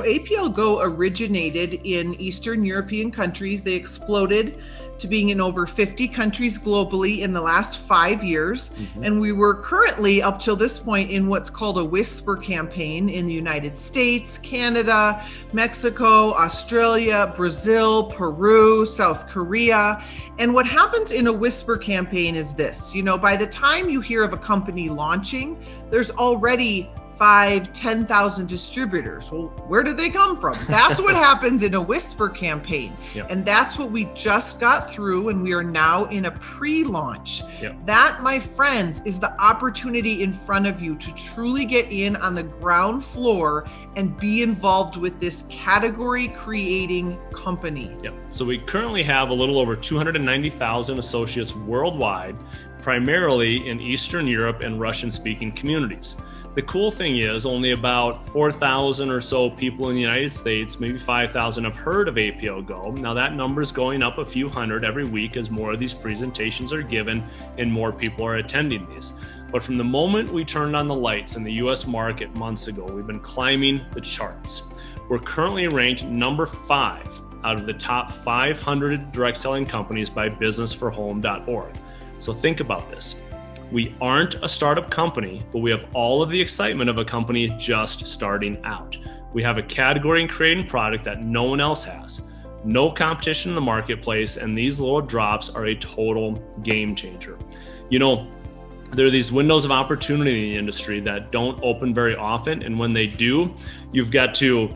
APLGO originated in Eastern European countries. They exploded to being in over 50 countries globally in the last 5 years. And we were currently, up till this point, in what's called a whisper campaign in the United States, Canada, Mexico, Australia, Brazil, Peru, South Korea. And what happens in a whisper campaign is this, by the time you hear of a company launching, there's already 5,000-10,000 distributors. Well, where did they come from? That's what happens in a whisper campaign. Yep. And that's what we just got through, and we are now in a pre-launch. Yep. That, my friends, is the opportunity in front of you to truly get in on the ground floor and be involved with this category creating company. Yep. So we currently have a little over 290,000 associates worldwide, primarily in Eastern Europe and Russian-speaking communities. The cool thing is only about 4,000 or so people in the United States, maybe 5,000 have heard of APLGO. Now that number is going up a few hundred every week as more of these presentations are given and more people are attending these. But from the moment we turned on the lights in the US market months ago, we've been climbing the charts. We're currently ranked number 5 out of the top 500 direct selling companies by businessforhome.org. So think about this. We aren't a startup company, but we have all of the excitement of a company just starting out. We have a category and creating product that no one else has. No competition in the marketplace, and these little drops are a total game changer. There are these windows of opportunity in the industry that don't open very often, and when they do, you've got to,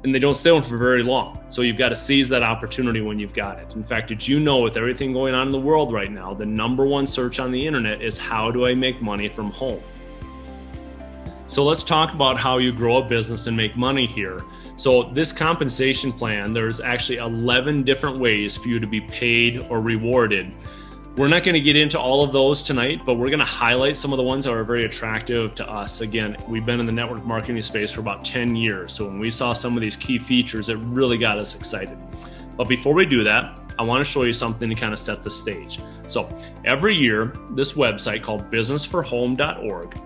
and they don't stay on for very long. So you've got to seize that opportunity when you've got it. In fact, did you know with everything going on in the world right now, the number one search on the internet is how do I make money from home? So let's talk about how you grow a business and make money here. So this compensation plan, there's actually 11 different ways for you to be paid or rewarded. We're not going to get into all of those tonight, but we're going to highlight some of the ones that are very attractive to us. Again, we've been in the network marketing space for about 10 years. So when we saw some of these key features, it really got us excited. But before we do that, I want to show you something to kind of set the stage. So every year, this website called businessforhome.org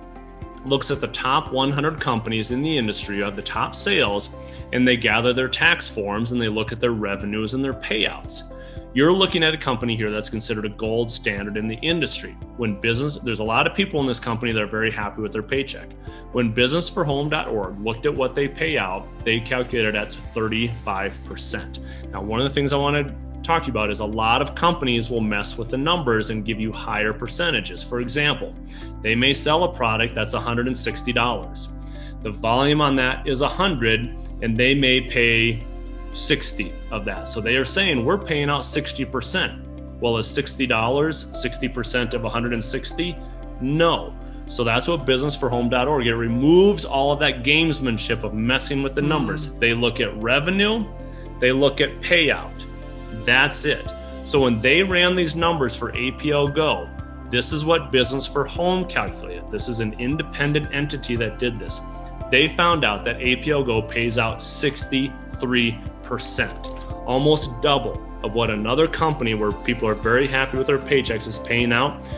looks at the top 100 companies in the industry who have the top sales, and they gather their tax forms and they look at their revenues and their payouts. You're looking at a company here that's considered a gold standard in the industry. There's a lot of people in this company that are very happy with their paycheck. When businessforhome.org looked at what they pay out, they calculated that's 35%. Now, one of the things I want to talk to you about is a lot of companies will mess with the numbers and give you higher percentages. For example, they may sell a product that's $160. The volume on that is 100, and they may pay 60 of that. So they are saying we're paying out 60%. Well, is $60 60% of 160? No. So that's what businessforhome.org, it removes all of that gamesmanship of messing with the numbers. They look at revenue, they look at payout. That's it. So when they ran these numbers for APLGO, this is what Business for Home calculated. This is an independent entity that did this. They found out that APLGO pays out 63%, almost double of what another company where people are very happy with their paychecks is paying out.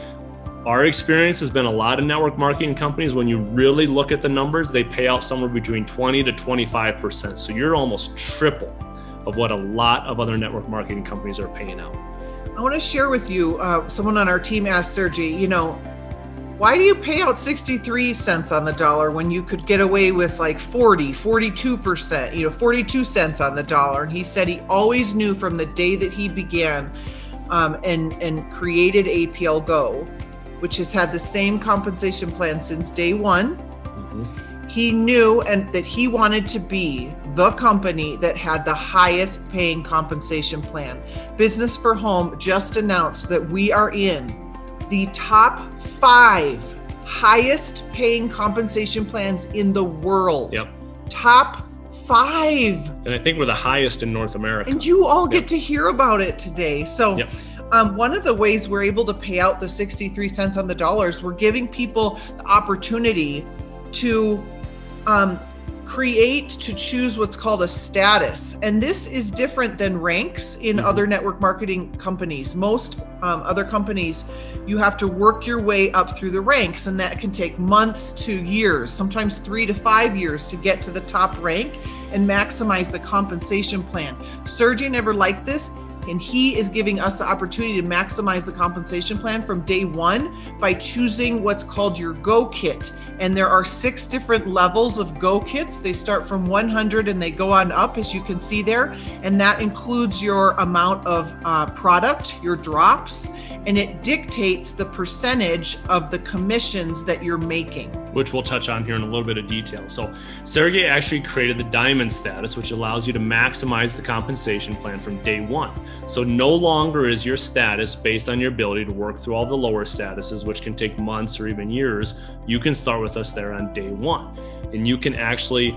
Our experience has been a lot of network marketing companies, when you really look at the numbers, they pay out somewhere between 20 to 25%. So you're almost triple of what a lot of other network marketing companies are paying out. I want to share with you, someone on our team asked Sergey, why do you pay out 63 cents on the dollar when you could get away with like 42%, 42 cents on the dollar? And he said he always knew from the day that he began and created APLGO, which has had the same compensation plan since day one. He knew that he wanted to be the company that had the highest paying compensation plan. Business for Home just announced that we are in the top 5 highest paying compensation plans in the world. Yep. Top 5. And I think we're the highest in North America. And you all get to hear about it today. So one of the ways we're able to pay out the 63 cents on the dollar is we're giving people the opportunity to to choose what's called a status. And this is different than ranks in other network marketing companies. Most other companies You have to work your way up through the ranks, and that can take months to years, sometimes 3 to 5 years to get to the top rank and maximize the compensation plan. Sergey never liked this, and he is giving us the opportunity to maximize the compensation plan from day one by choosing what's called your Go Kit. And there are 6 different levels of Go Kits. They start from 100 and they go on up, as you can see there. And that includes your amount of product, your drops, and it dictates the percentage of the commissions that you're making, which we'll touch on here in a little bit of detail. So Sergey actually created the diamond status, which allows you to maximize the compensation plan from day one. So no longer is your status based on your ability to work through all the lower statuses, which can take months or even years. You can start with us there on day one, and you can actually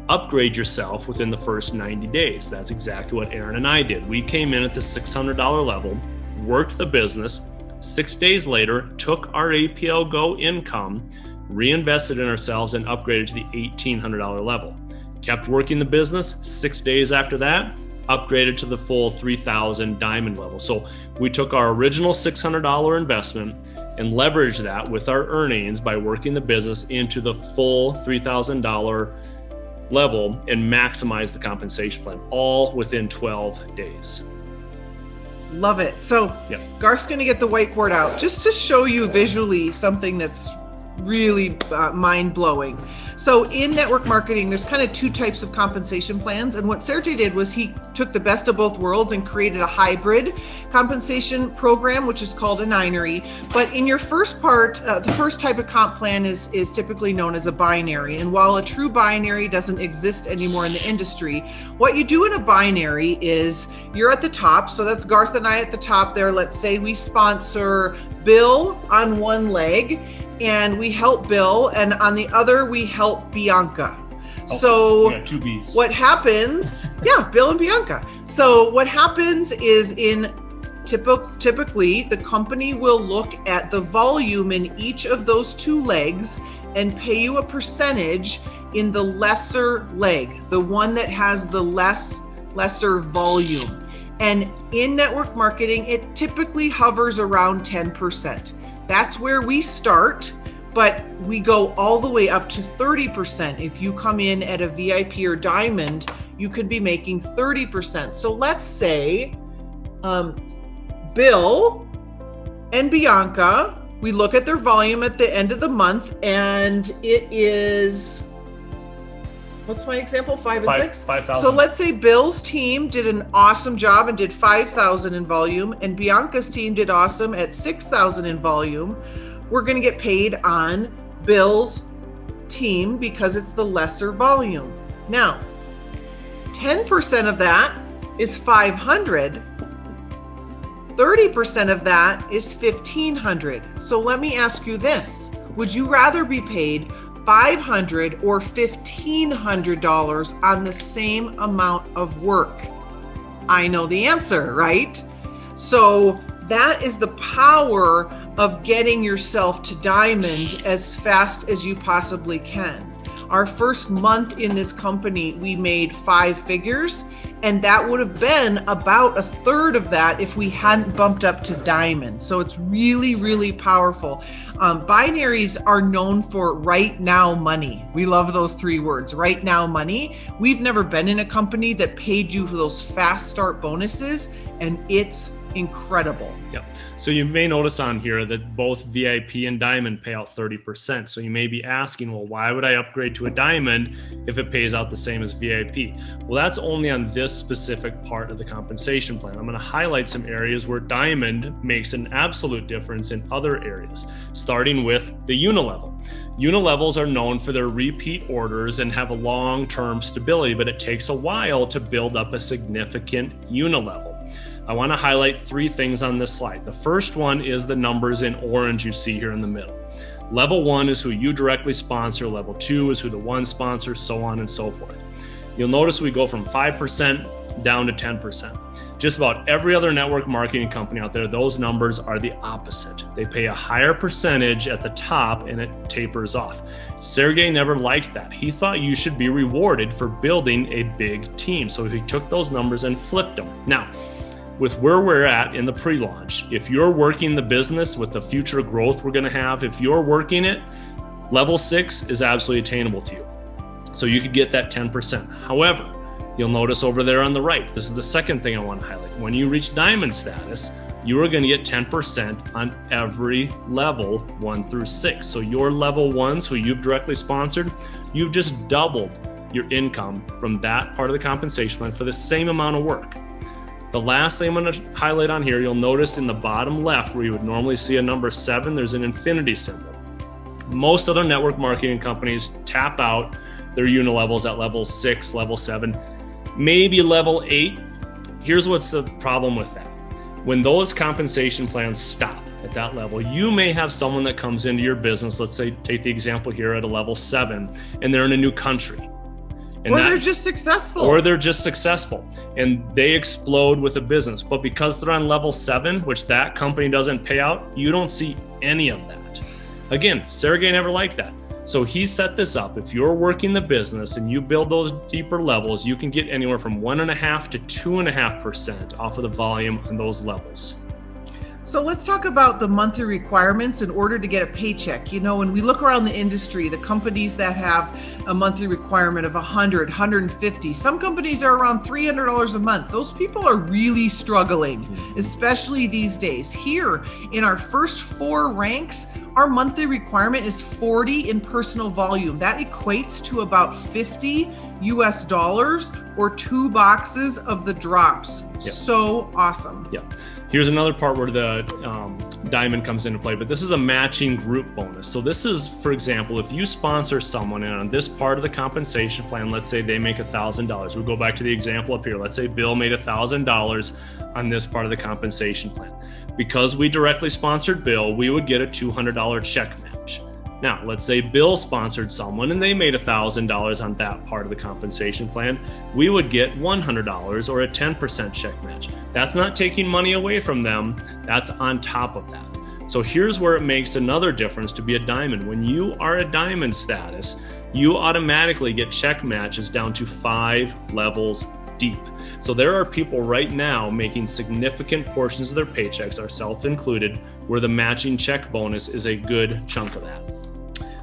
upgrade yourself within the first 90 days. That's exactly what Aaron and I did. We came in at the $600 level, worked the business. 6 days later, took our APLGO income, reinvested in ourselves, and upgraded to the $1,800 level. Kept working the business. 6 days after that, upgraded to the full 3,000 diamond level. So we took our original $600 investment and leveraged that with our earnings by working the business into the full $3,000 level and maximized the compensation plan, all within 12 days. Love it. So Garth's going to get the whiteboard out just to show you visually something that's really mind-blowing. So in network marketing, there's kind of 2 types of compensation plans. And what Sergey did was he took the best of both worlds and created a hybrid compensation program, which is called a ninery. But in your first part, the first type of comp plan is typically known as a binary. And while a true binary doesn't exist anymore in the industry, what you do in a binary is you're at the top. So that's Garth and I at the top there. Let's say we sponsor Bill on one leg, and we help Bill, and on the other we help Bianca. So we got 2 B's. What happens, Bill and Bianca. So what happens is typically the company will look at the volume in each of those 2 legs and pay you a percentage in the lesser leg, the one that has the lesser volume. And in network marketing, it typically hovers around 10%. That's where we start, but we go all the way up to 30%. If you come in at a VIP or diamond, you could be making 30%. So let's say Bill and Bianca, we look at their volume at the end of the month, and it is, what's my example? 5 and 6? 5,000. So let's say Bill's team did an awesome job and did 5,000 in volume, and Bianca's team did awesome at 6,000 in volume. We're going to get paid on Bill's team because it's the lesser volume. Now, 10% of that is 500. 30% of that is 1,500. So let me ask you this. Would you rather be paid $500 or $1,500 on the same amount of work? I know the answer, right? So that is the power of getting yourself to diamond as fast as you possibly can. Our first month in this company, we made 5 figures, and that would have been about a third of that if we hadn't bumped up to diamond. So it's really, really powerful. Binaries are known for right now money. We love those 3 words, right now money. We've never been in a company that paid you for those fast start bonuses, and it's incredible. Yep. So you may notice on here that both VIP and diamond pay out 30%. So you may be asking, well, why would I upgrade to a diamond if it pays out the same as VIP? Well, that's only on this specific part of the compensation plan. I'm going to highlight some areas where diamond makes an absolute difference in other areas, starting with the Unilevel. Unilevels are known for their repeat orders and have a long-term stability, but it takes a while to build up a significant Unilevel. I want to highlight 3 things on this slide. The first one is the numbers in orange you see here in the middle. Level 1 is who you directly sponsor. Level 2 is who the one sponsors, so on and so forth. You'll notice we go from 5% down to 10%. Just about every other network marketing company out there, those numbers are the opposite. They pay a higher percentage at the top and it tapers off. Sergey never liked that. He thought you should be rewarded for building a big team. So he took those numbers and flipped them. Now, with where we're at in the pre-launch, if you're working the business with the future growth we're going to have, if you're working it, level 6 is absolutely attainable to you. So you could get that 10%. However, you'll notice over there on the right, this is the second thing I want to highlight. When you reach diamond status, you are going to get 10% on every level 1 through 6. So your level 1s who you've directly sponsored, you've just doubled your income from that part of the compensation plan for the same amount of work. The last thing I'm going to highlight on here, you'll notice in the bottom left where you would normally see a number 7, there's an infinity symbol. Most other network marketing companies tap out their Unilevels at level 6, level 7, maybe level 8. Here's what's the problem with that. When those compensation plans stop at that level, you may have someone that comes into your business, let's say, take the example here at a level 7, and they're in a new country. Or they're just successful. Or they're just successful and they explode with a business. But because they're on level 7, which that company doesn't pay out, you don't see any of that. Again, Sergey never liked that. So he set this up. If you're working the business and you build those deeper levels, you can get anywhere from 1.5% to 2.5% off of the volume on those levels. So let's talk about the monthly requirements in order to get a paycheck. You know, when we look around the industry, the companies that have a monthly requirement of 100, 150, some companies are around $300 a month. Those people are really struggling, especially these days. Here in our first 4 ranks, our monthly requirement is 40 in personal volume. That equates to about $50 or 2 boxes of the drops. Yep. So awesome. Yeah. Here's another part where the diamond comes into play, but this is a matching group bonus. So this is, for example, if you sponsor someone and on this part of the compensation plan, let's say they make $1,000. We'll go back to the example up here. Let's say Bill made $1,000 on this part of the compensation plan. Because we directly sponsored Bill, we would get a $200 check match. Now, let's say Bill sponsored someone and they made $1,000 on that part of the compensation plan. We would get $100 or a 10% check match. That's not taking money away from them. That's on top of that. So here's where it makes another difference to be a diamond. When you are a diamond status, you automatically get check matches down to 5 levels deep. So there are people right now making significant portions of their paychecks, ourselves included, where the matching check bonus is a good chunk of that.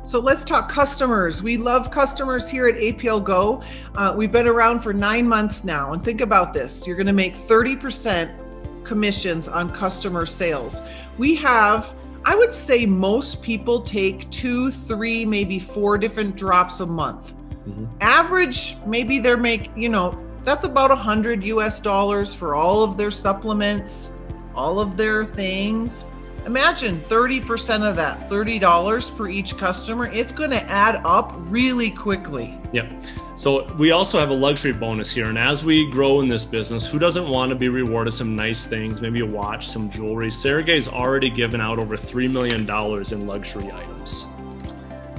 So let's talk customers. We love customers here at APLGO. We've been around for 9 months now. And think about this. You're going to make 30% commissions on customer sales. We have, I would say most people take 2, 3, maybe 4 different drops a month. Average, maybe they're that's about $100 for all of their supplements, all of their things. Imagine 30% of that, $30 for each customer. It's going to add up really quickly. Yep. So we also have a luxury bonus here. And as we grow in this business, who doesn't want to be rewarded some nice things, maybe a watch, some jewelry? Sergey's already given out over $3 million in luxury items.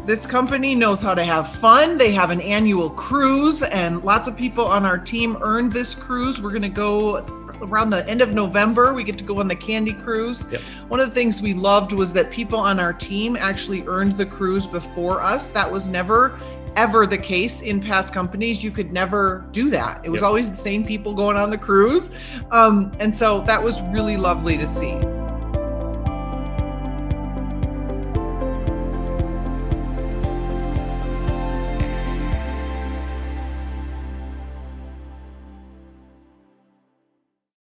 This company knows how to have fun. They have an annual cruise and lots of people on our team earned this cruise. We're going to go around the end of November. We get to go on the Candy Cruise. Yep. One of the things we loved was that people on our team actually earned the cruise before us. That was never, ever the case in past companies. You could never do that. It was always the same people going on the cruise. And so that was really lovely to see.